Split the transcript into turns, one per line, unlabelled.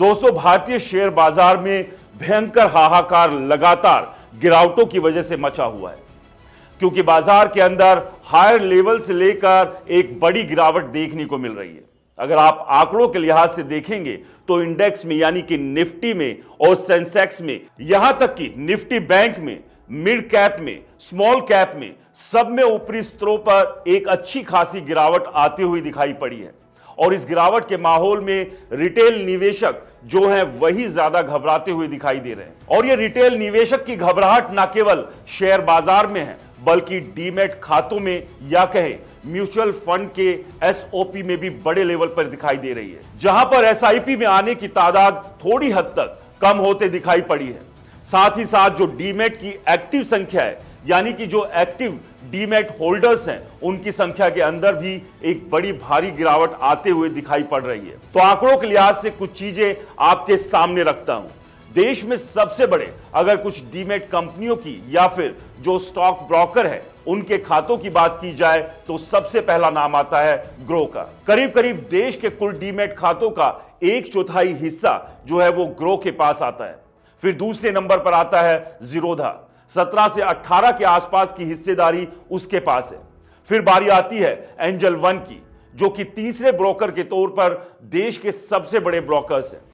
दोस्तों, भारतीय शेयर बाजार में भयंकर हाहाकार लगातार गिरावटों की वजह से मचा हुआ है, क्योंकि बाजार के अंदर हायर लेवल से लेकर एक बड़ी गिरावट देखने को मिल रही है। अगर आप आंकड़ों के लिहाज से देखेंगे तो इंडेक्स में यानी कि निफ्टी में और सेंसेक्स में, यहां तक कि निफ्टी बैंक में, मिड कैप में, स्मॉल कैप में, सब में ऊपरी स्तरों पर एक अच्छी खासी गिरावट आती हुई दिखाई पड़ी है। और इस गिरावट के माहौल में रिटेल निवेशक जो हैं वही ज्यादा घबराते हुए दिखाई दे रहे हैं। और ये रिटेल निवेशक की घबराहट न केवल शेयर बाजार में है, बल्कि डीमैट खातों में या कहें म्यूचुअल फंड के एसओपी में भी बड़े लेवल पर दिखाई दे रही है, जहां पर एसआईपी में आने की तादाद थोड़ी हद तक कम होते दिखाई पड़ी है। साथ ही साथ जो डीमैट की एक्टिव संख्या है, यानी कि जो एक्टिव डीमैट होल्डर्स हैं, उनकी संख्या के अंदर भी एक बड़ी भारी गिरावट आते हुए दिखाई पड़ रही है। तो आंकड़ों के लिहाज से कुछ चीजें आपके सामने रखता हूं। देश में सबसे बड़े अगर कुछ डीमैट कंपनियों की या फिर जो स्टॉक ब्रोकर है उनके खातों की बात की जाए तो सबसे पहला नाम आता है ग्रो का। करीब करीब देश के कुल डीमैट खातों का 1/4 हिस्सा जो है वो ग्रो के पास आता है। फिर दूसरे नंबर पर आता है जीरोधा, 17 से 18 के आसपास की हिस्सेदारी उसके पास है। फिर बारी आती है एंजल वन की, जो कि तीसरे ब्रोकर के तौर पर देश के सबसे बड़े ब्रोकर्स हैं।